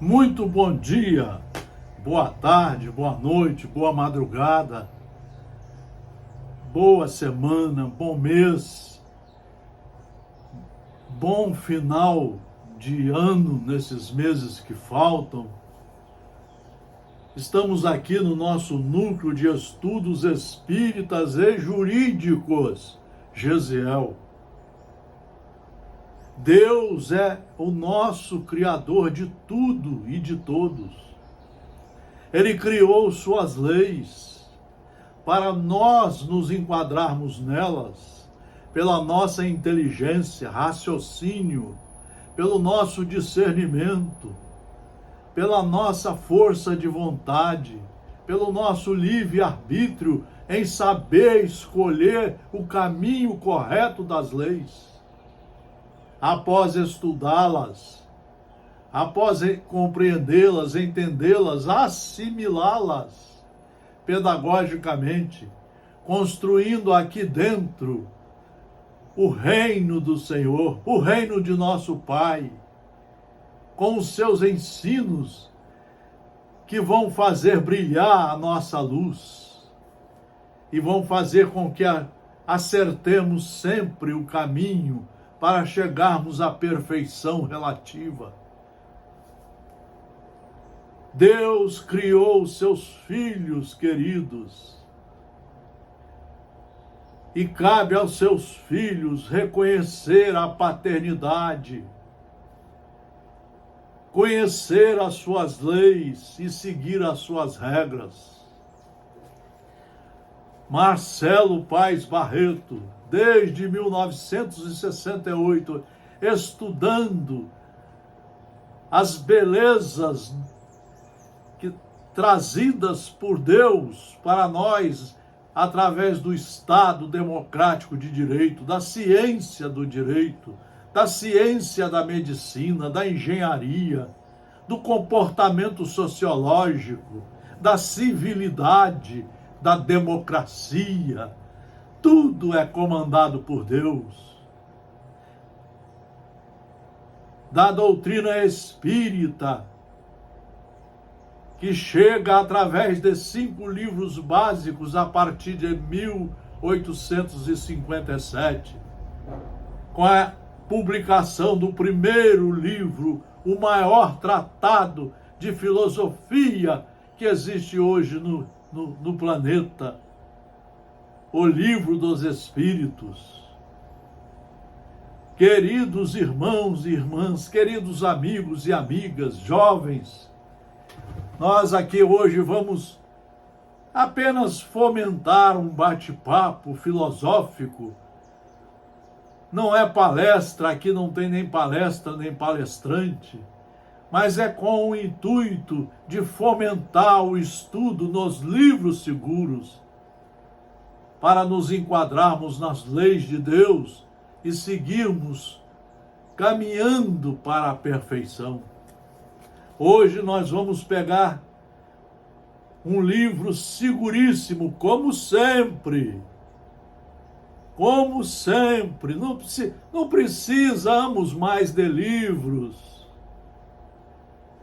Muito bom dia, boa tarde, boa noite, boa madrugada, boa semana, bom mês, bom final de ano nesses meses que faltam. Estamos aqui no nosso núcleo de estudos espíritas e jurídicos, Gesiel. Deus é o nosso Criador de tudo e de todos. Ele criou suas leis para nós nos enquadrarmos nelas, pela nossa inteligência, raciocínio, pelo nosso discernimento, pela nossa força de vontade, pelo nosso livre-arbítrio em saber escolher o caminho correto das leis. Após estudá-las, após compreendê-las, entendê-las, assimilá-las pedagogicamente, construindo aqui dentro o reino do Senhor, o reino de nosso Pai, com os seus ensinos que vão fazer brilhar a nossa luz e vão fazer com que acertemos sempre o caminho para chegarmos à perfeição relativa. Deus criou seus filhos queridos e cabe aos seus filhos reconhecer a paternidade, conhecer as suas leis e seguir as suas regras. Marcelo Paes Barreto, desde 1968, estudando as belezas trazidas por Deus para nós através do Estado democrático de direito, da ciência do direito, da ciência da medicina, da engenharia, do comportamento sociológico, da civilidade, da democracia. Tudo é comandado por Deus. Da doutrina espírita, que chega através de 5 livros básicos a partir de 1857, com a publicação do primeiro livro, o maior tratado de filosofia que existe hoje no planeta, o Livro dos Espíritos. Queridos irmãos e irmãs, queridos amigos e amigas, jovens, nós aqui hoje vamos apenas fomentar um bate-papo filosófico. Não é palestra, aqui não tem nem palestra nem palestrante, mas é com o intuito de fomentar o estudo nos livros seguros, para nos enquadrarmos nas leis de Deus e seguirmos caminhando para a perfeição. Hoje nós vamos pegar um livro seguríssimo, como sempre. Como sempre. Não precisamos mais de livros.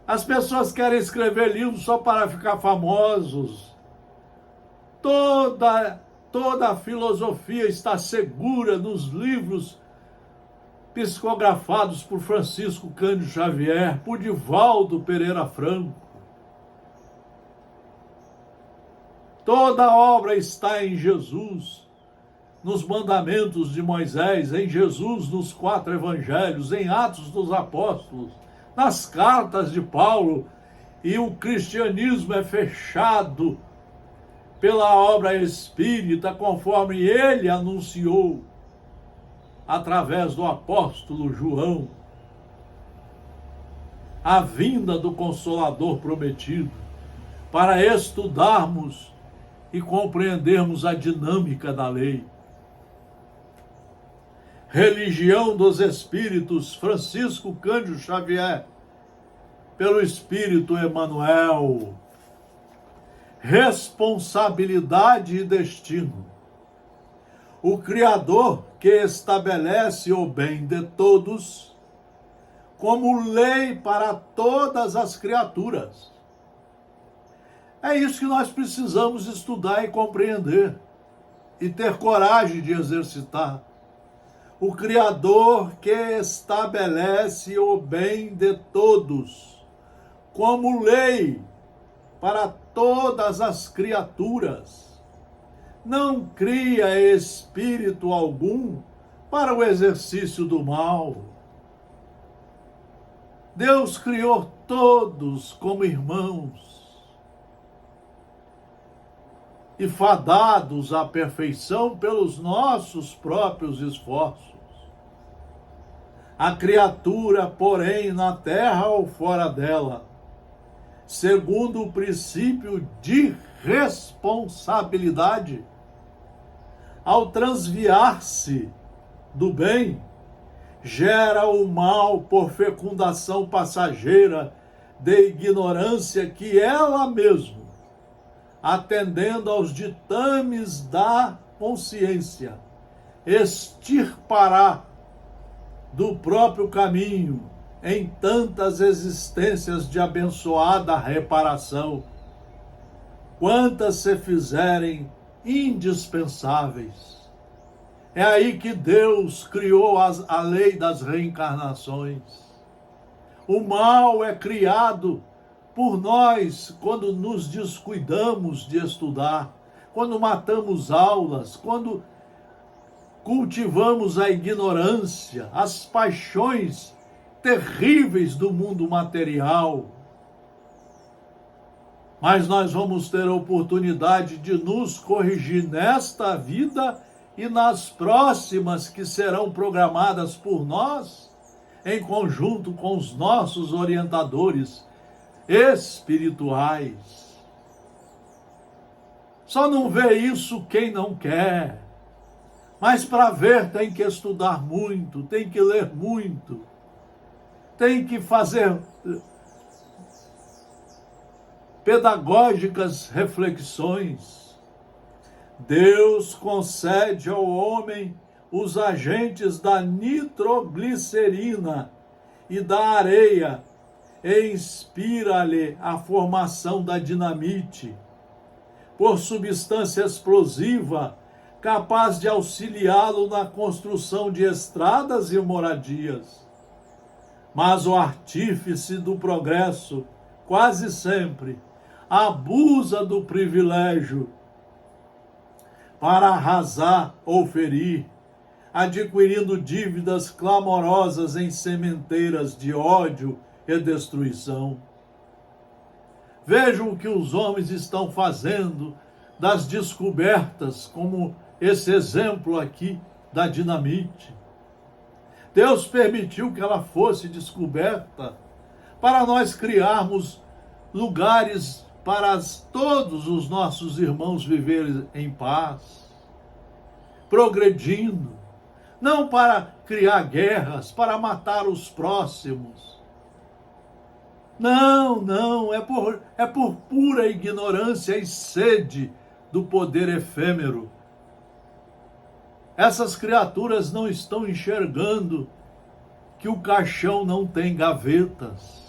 As pessoas querem escrever livros só para ficar famosos. Toda a filosofia está segura nos livros psicografados por Francisco Cândido Xavier, por Divaldo Pereira Franco. Toda a obra está em Jesus, nos mandamentos de Moisés, em Jesus, nos 4 evangelhos, em Atos dos Apóstolos, nas cartas de Paulo, e o cristianismo é fechado pela obra espírita, conforme ele anunciou através do apóstolo João, a vinda do Consolador prometido, para estudarmos e compreendermos a dinâmica da lei. Religião dos Espíritos, Francisco Cândido Xavier, pelo Espírito Emmanuel. Responsabilidade e destino. O Criador que estabelece o bem de todos como lei para todas as criaturas. É isso que nós precisamos estudar e compreender, e ter coragem de exercitar. O Criador que estabelece o bem de todos, como lei para todas as criaturas. Não cria espírito algum para o exercício do mal. Deus criou todos como irmãos e fadados à perfeição pelos nossos próprios esforços. A criatura, porém, na terra ou fora dela, segundo o princípio de responsabilidade, ao transviar-se do bem, gera o mal por fecundação passageira de ignorância que ela mesma, atendendo aos ditames da consciência, extirpará do próprio caminho em tantas existências de abençoada reparação, quantas se fizerem indispensáveis. É aí que Deus criou a lei das reencarnações. O mal é criado por nós quando nos descuidamos de estudar, quando matamos aulas, quando cultivamos a ignorância, as paixões terríveis do mundo material. Mas nós vamos ter a oportunidade de nos corrigir nesta vida e nas próximas que serão programadas por nós, em conjunto com os nossos orientadores espirituais. Só não vê isso quem não quer. Mas para ver tem que estudar muito, tem que ler muito, tem que fazer pedagógicas reflexões. Deus concede ao homem os agentes da nitroglicerina e da areia e inspira-lhe a formação da dinamite, por substância explosiva capaz de auxiliá-lo na construção de estradas e moradias. Mas o artífice do progresso, quase sempre, abusa do privilégio para arrasar ou ferir, adquirindo dívidas clamorosas em sementeiras de ódio e destruição. Vejam o que os homens estão fazendo das descobertas, como esse exemplo aqui da dinamite. Deus permitiu que ela fosse descoberta para nós criarmos lugares para todos os nossos irmãos viverem em paz, progredindo, não para criar guerras, para matar os próximos. Não, é por pura ignorância e sede do poder efêmero. Essas criaturas não estão enxergando que o caixão não tem gavetas,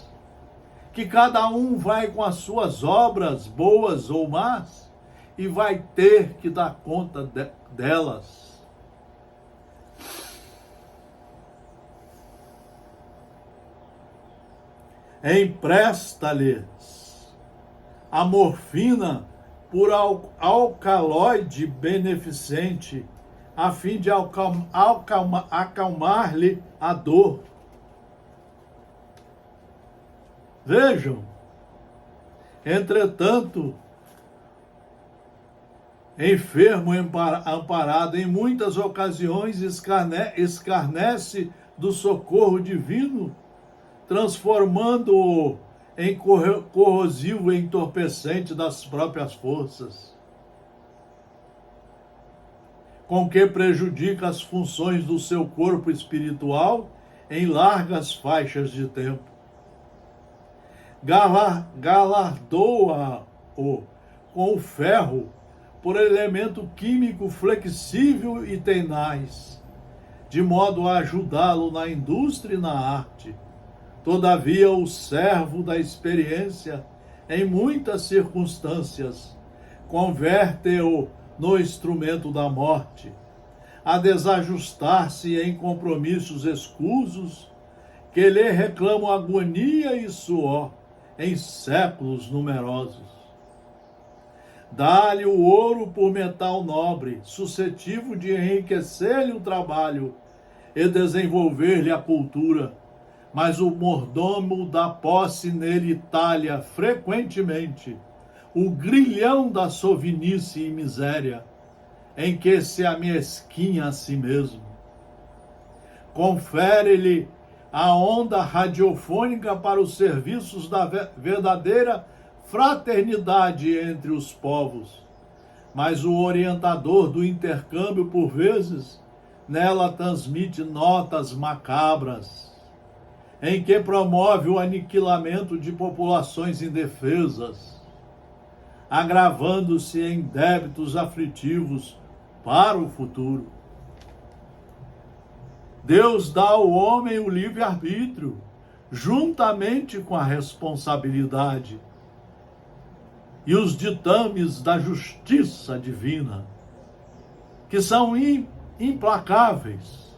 que cada um vai com as suas obras, boas ou más, e vai ter que dar conta delas. Empresta-lhes a morfina por alcaloide beneficente, a fim de acalmar-lhe a dor. Vejam, entretanto, enfermo amparado em muitas ocasiões escarnece do socorro divino, transformando-o em corrosivo e entorpecente das próprias forças, com que prejudica as funções do seu corpo espiritual em largas faixas de tempo. Galardoa-o com o ferro por elemento químico flexível e tenaz, de modo a ajudá-lo na indústria e na arte, Todavia, o servo da experiência, em muitas circunstâncias, converte-o no instrumento da morte, a desajustar-se em compromissos escusos que lhe reclamam agonia e suor em séculos numerosos. Dá-lhe o ouro por metal nobre, suscetível de enriquecer-lhe o trabalho e desenvolver-lhe a cultura, mas o mordomo da posse nele talha frequentemente o grilhão da sovinice e miséria, em que se amesquinha a si mesmo. Confere-lhe a onda radiofônica para os serviços da verdadeira fraternidade entre os povos, mas o orientador do intercâmbio, por vezes, nela transmite notas macabras, em que promove o aniquilamento de populações indefesas, agravando-se em débitos aflitivos para o futuro. Deus dá ao homem o livre-arbítrio, juntamente com a responsabilidade e os ditames da justiça divina, que são implacáveis.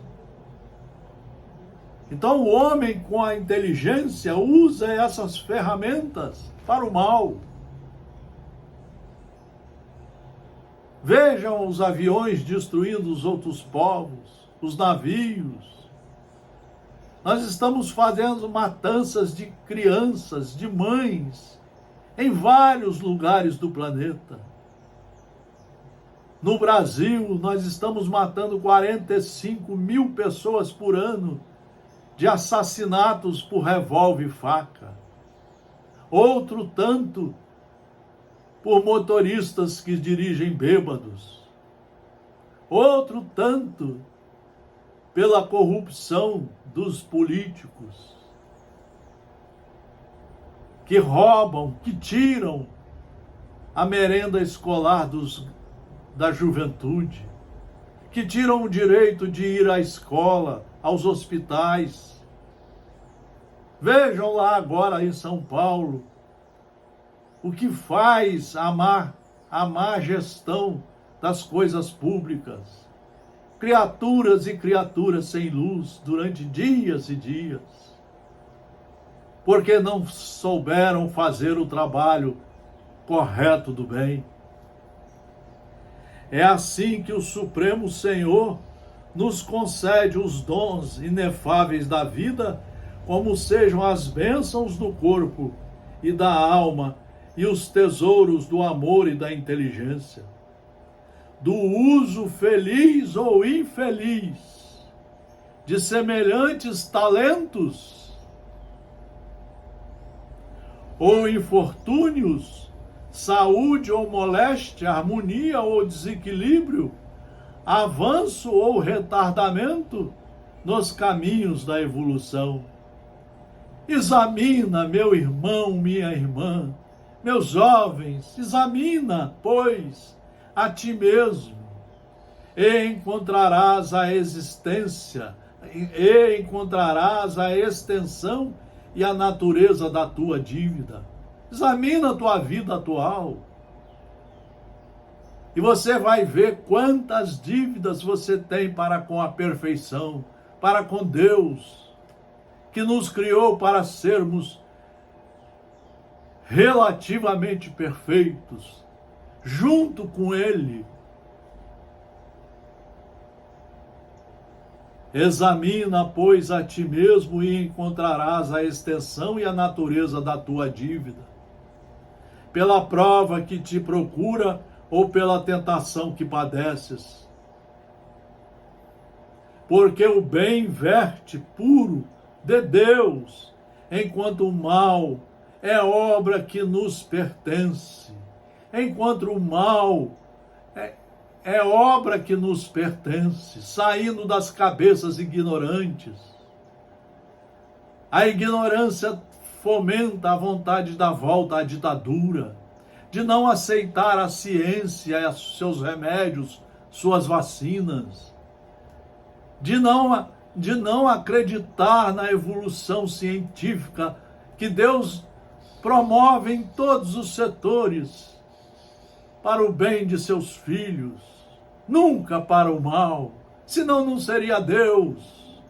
Então o homem, com a inteligência, usa essas ferramentas para o mal. Vejam os aviões destruindo os outros povos, os navios. Nós estamos fazendo matanças de crianças, de mães, em vários lugares do planeta. No Brasil, nós estamos matando 45 mil pessoas por ano de assassinatos por revólver e faca. Outro tanto por motoristas que dirigem bêbados. Outro tanto pela corrupção dos políticos, que roubam, que tiram a merenda escolar da juventude, que tiram o direito de ir à escola, aos hospitais. Vejam lá agora em São Paulo o que faz a má gestão das coisas públicas. Criaturas e criaturas sem luz durante dias e dias, porque não souberam fazer o trabalho correto do bem. É assim que o Supremo Senhor nos concede os dons inefáveis da vida, como sejam as bênçãos do corpo e da alma e os tesouros do amor e da inteligência, do uso feliz ou infeliz de semelhantes talentos, ou infortúnios, saúde ou moléstia, harmonia ou desequilíbrio, avanço ou retardamento nos caminhos da evolução. Examina, meu irmão, minha irmã, meus jovens, examina, pois, a ti mesmo, e encontrarás a existência, e encontrarás a extensão e a natureza da tua dívida. Examina a tua vida atual. E você vai ver quantas dívidas você tem para com a perfeição, para com Deus, que nos criou para sermos relativamente perfeitos, junto com Ele. Examina, pois, a ti mesmo e encontrarás a extensão e a natureza da tua dívida, pela prova que te procura ou pela tentação que padeces. Porque o bem verte puro de Deus, enquanto o mal é obra que nos pertence. Enquanto o mal é obra que nos pertence, saindo das cabeças ignorantes. A ignorância fomenta a vontade da volta à ditadura, de não aceitar a ciência e seus remédios, suas vacinas, de não de não acreditar na evolução científica que Deus promove em todos os setores para o bem de seus filhos, nunca para o mal, senão não seria Deus.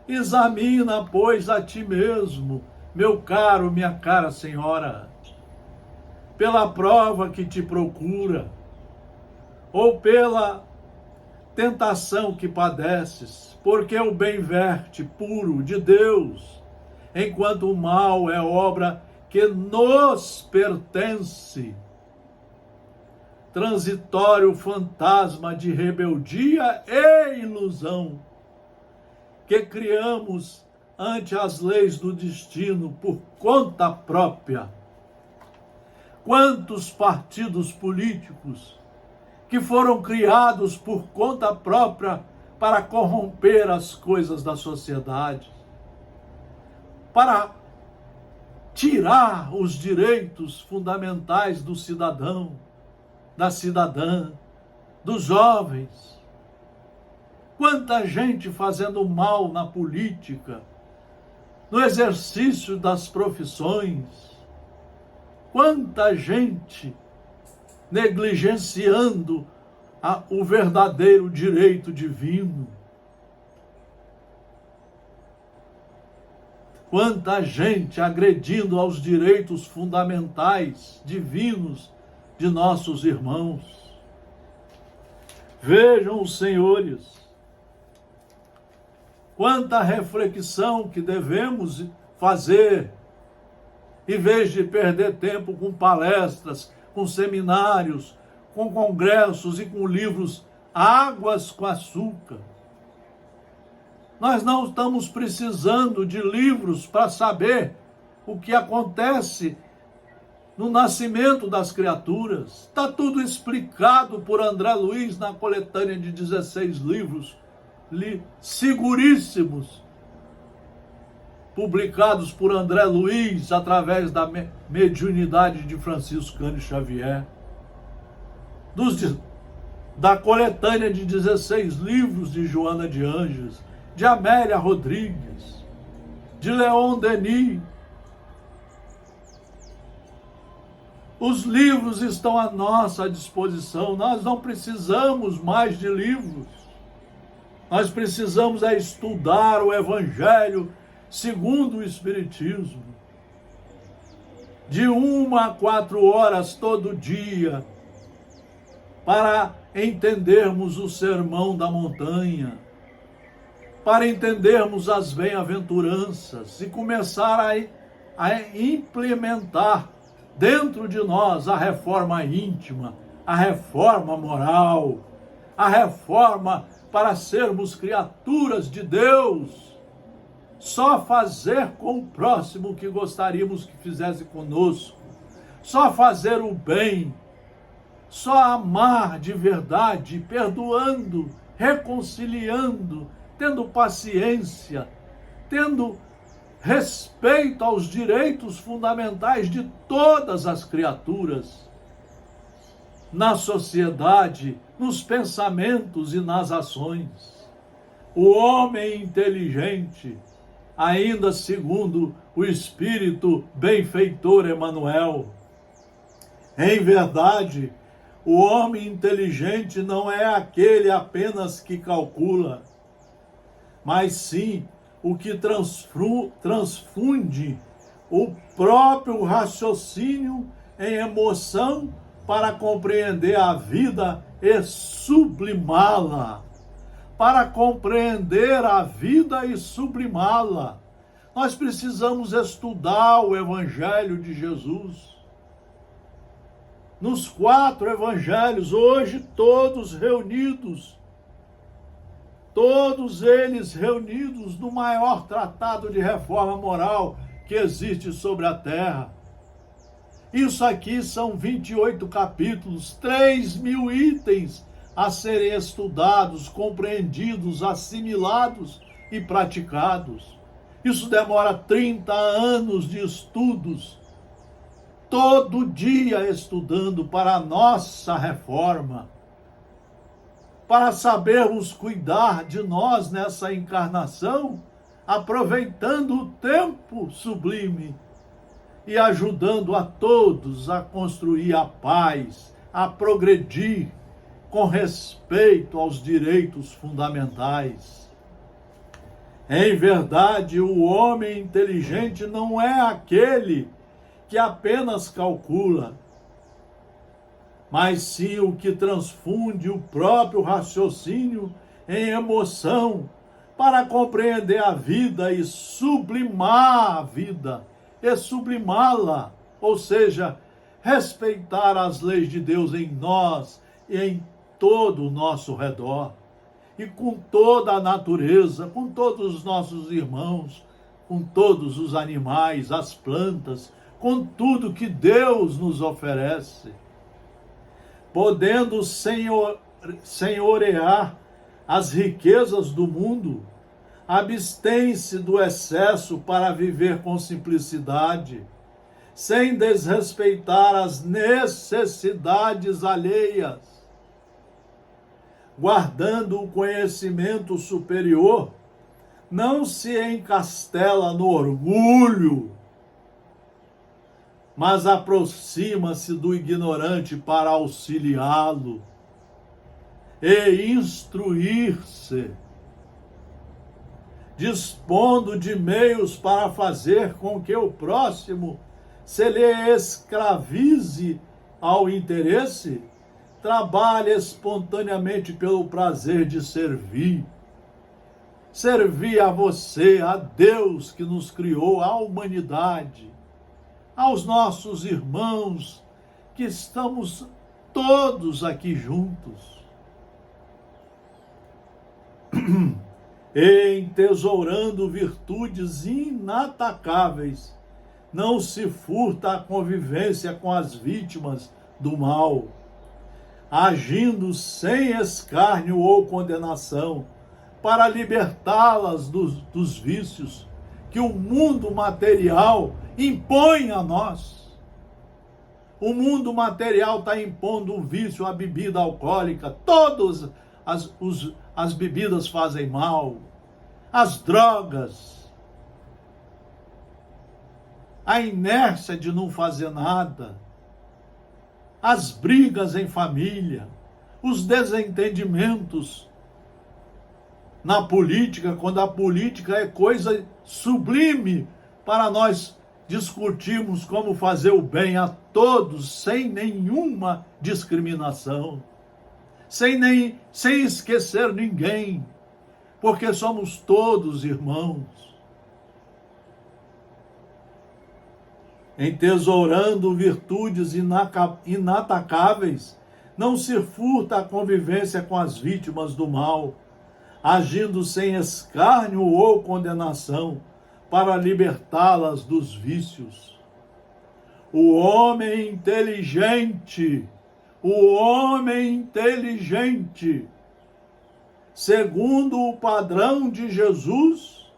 Examina, pois, a ti mesmo, meu caro, minha cara senhora, pela prova que te procura, ou pela tentação que padeces, porque o bem verte puro de Deus, enquanto o mal é obra que nos pertence. Transitório fantasma de rebeldia e ilusão, que criamos ante as leis do destino por conta própria. Quantos partidos políticos que foram criados por conta própria para corromper as coisas da sociedade, para tirar os direitos fundamentais do cidadão, da cidadã, dos jovens. Quanta gente fazendo mal na política, no exercício das profissões. Quanta gente negligenciando o verdadeiro direito divino. Quanta gente agredindo aos direitos fundamentais divinos de nossos irmãos. Vejam os senhores, quanta reflexão que devemos fazer, em vez de perder tempo com palestras, com seminários, com congressos e com livros águas com açúcar. Nós não estamos precisando de livros para saber o que acontece no nascimento das criaturas. Está tudo explicado por André Luiz na coletânea de 16 livros, seguríssimos, publicados por André Luiz através da mediunidade de Francisco Cândido Xavier, da coletânea de 16 livros de Joana de Ângeles, de Amélia Rodrigues, de Leon Denis. Os livros estão à nossa disposição, nós não precisamos mais de livros. Nós precisamos estudar o Evangelho segundo o Espiritismo, de 1 a 4 horas todo dia, para entendermos o Sermão da Montanha, para entendermos as bem-aventuranças e começar a implementar dentro de nós a reforma íntima, a reforma moral, a reforma para sermos criaturas de Deus, só fazer com o próximo o que gostaríamos que fizesse conosco, só fazer o bem, só amar de verdade, perdoando, reconciliando, tendo paciência, tendo respeito aos direitos fundamentais de todas as criaturas, na sociedade, nos pensamentos e nas ações. O homem inteligente, ainda segundo o espírito benfeitor Emmanuel, em verdade, o homem inteligente não é aquele apenas que calcula, mas sim o que transfunde o próprio raciocínio em emoção para compreender a vida e sublimá-la. Para compreender a vida e sublimá-la, nós precisamos estudar o Evangelho de Jesus. Nos 4 evangelhos, hoje todos reunidos, todos eles reunidos no maior tratado de reforma moral que existe sobre a terra. Isso aqui são 28 capítulos, 3.000 itens a serem estudados, compreendidos, assimilados e praticados. Isso demora 30 anos de estudos, todo dia estudando para a nossa reforma, para sabermos cuidar de nós nessa encarnação, aproveitando o tempo sublime e ajudando a todos a construir a paz, a progredir com respeito aos direitos fundamentais. Em verdade, o homem inteligente não é aquele que apenas calcula, mas sim o que transfunde o próprio raciocínio em emoção para compreender a vida e sublimar a vida, e sublimá-la, ou seja, respeitar as leis de Deus em nós e em todo o nosso redor, e com toda a natureza, com todos os nossos irmãos, com todos os animais, as plantas, com tudo que Deus nos oferece, podendo senhorear as riquezas do mundo, abstém-se do excesso para viver com simplicidade, sem desrespeitar as necessidades alheias, guardando o conhecimento superior, não se encastela no orgulho, mas aproxima-se do ignorante para auxiliá-lo e instruir-se, dispondo de meios para fazer com que o próximo se lhe escravize ao interesse, trabalhe espontaneamente pelo prazer de servir. Servir a você, a Deus que nos criou, à humanidade, aos nossos irmãos, que estamos todos aqui juntos. Entesourando virtudes inatacáveis, não se furta a convivência com as vítimas do mal, agindo sem escárnio ou condenação, para libertá-las dos vícios que o mundo material impõe a nós. O mundo material está impondo o vício, a bebida alcoólica, todas as bebidas fazem mal, as drogas, a inércia de não fazer nada, as brigas em família, os desentendimentos na política, quando a política é coisa sublime para nós discutirmos como fazer o bem a todos, sem nenhuma discriminação, sem esquecer ninguém, porque somos todos irmãos. Entesourando virtudes inatacáveis, não se furta a convivência com as vítimas do mal, agindo sem escárnio ou condenação, para libertá-las dos vícios. O homem inteligente, segundo o padrão de Jesus,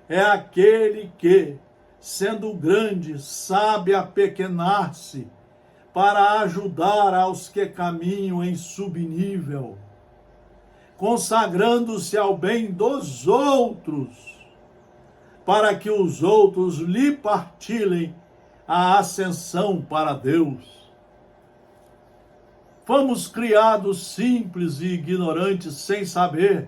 é aquele que, sendo grande, sabe apequenar-se para ajudar aos que caminham em subnível, consagrando-se ao bem dos outros, para que os outros lhe partilhem a ascensão para Deus. Fomos criados simples e ignorantes, sem saber,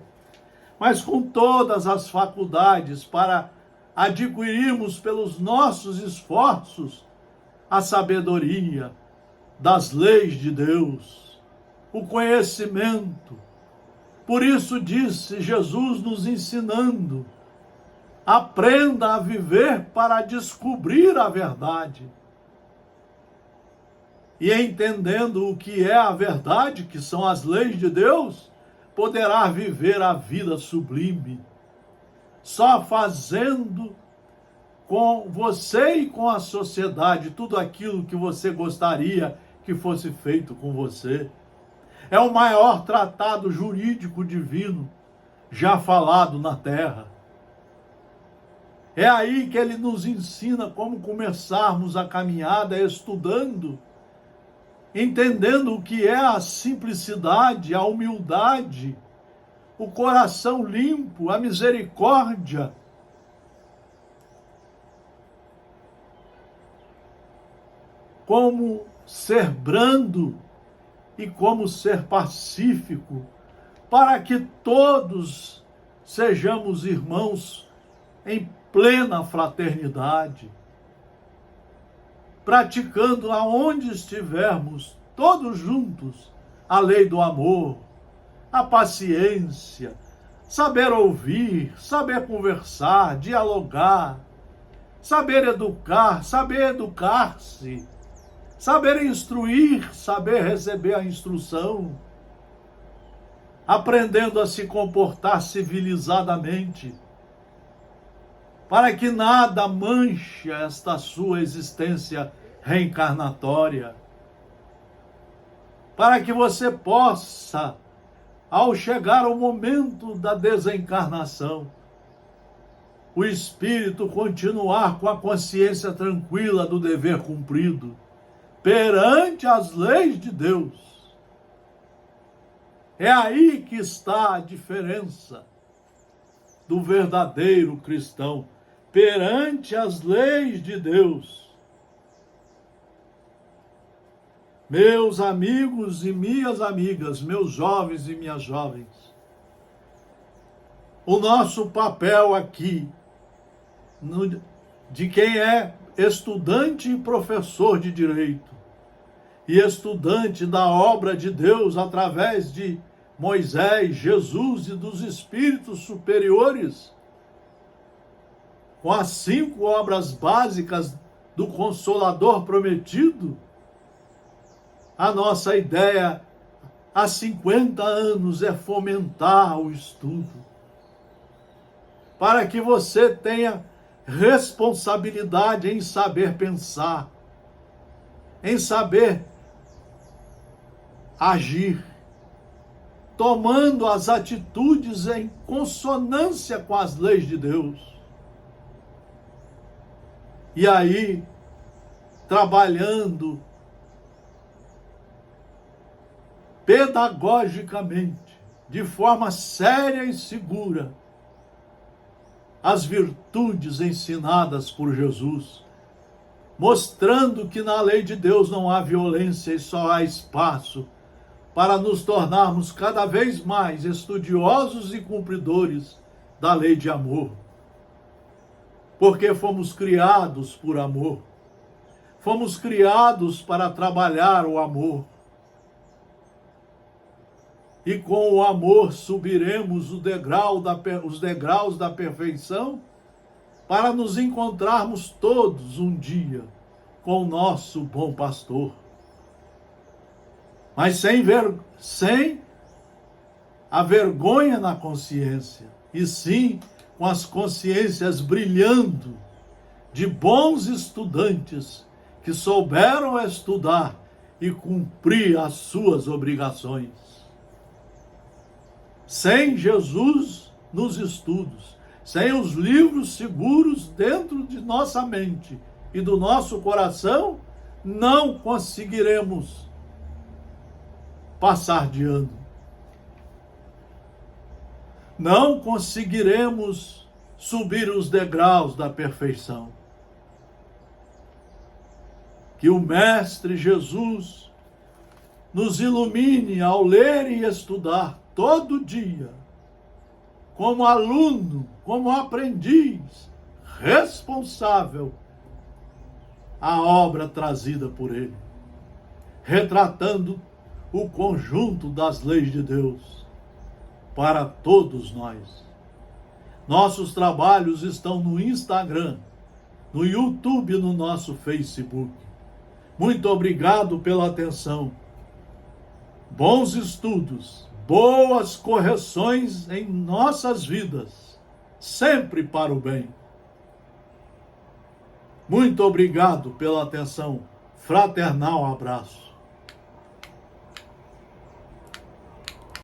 mas com todas as faculdades para adquirirmos pelos nossos esforços a sabedoria das leis de Deus, o conhecimento. Por isso disse Jesus, nos ensinando: aprenda a viver para descobrir a verdade. E entendendo o que é a verdade, que são as leis de Deus, poderá viver a vida sublime. Só fazendo com você e com a sociedade tudo aquilo que você gostaria que fosse feito com você. É o maior tratado jurídico divino já falado na terra. É aí que ele nos ensina como começarmos a caminhada estudando entendendo o que é a simplicidade, a humildade, o coração limpo, a misericórdia. Como ser brando e como ser pacífico, para que todos sejamos irmãos em plena fraternidade, praticando aonde estivermos, todos juntos, a lei do amor, a paciência, saber ouvir, saber conversar, dialogar, saber educar, saber educar-se, saber instruir, saber receber a instrução, aprendendo a se comportar civilizadamente, para que nada manche esta sua existência reencarnatória, para que você possa, ao chegar o momento da desencarnação, o espírito continuar com a consciência tranquila do dever cumprido, perante as leis de Deus. É aí que está a diferença do verdadeiro cristão, perante as leis de Deus. Meus amigos e minhas amigas, meus jovens e minhas jovens, o nosso papel aqui, de quem é estudante e professor de direito, e estudante da obra de Deus através de Moisés, Jesus e dos espíritos superiores, com as 5 obras básicas do Consolador prometido, a nossa ideia há 50 anos é fomentar o estudo, para que você tenha responsabilidade em saber pensar, em saber agir, tomando as atitudes em consonância com as leis de Deus. E aí, trabalhando pedagogicamente, de forma séria e segura, as virtudes ensinadas por Jesus, mostrando que na lei de Deus não há violência e só há espaço para nos tornarmos cada vez mais estudiosos e cumpridores da lei de amor. Porque fomos criados por amor. Fomos criados para trabalhar o amor. E com o amor subiremos os degraus da perfeição para nos encontrarmos todos um dia com o nosso bom pastor. Mas sem a vergonha na consciência, e sim com as consciências brilhando de bons estudantes que souberam estudar e cumprir as suas obrigações. Sem Jesus nos estudos, sem os livros seguros dentro de nossa mente e do nosso coração, não conseguiremos passar de ano. Não conseguiremos subir os degraus da perfeição. Que o Mestre Jesus nos ilumine ao ler e estudar todo dia, como aluno, como aprendiz, responsável, a obra trazida por ele, retratando o conjunto das leis de Deus para todos nós. Nossos trabalhos estão no Instagram, no YouTube e no nosso Facebook. Muito obrigado pela atenção. Bons estudos, boas correções em nossas vidas, sempre para o bem. Muito obrigado pela atenção. Fraternal abraço.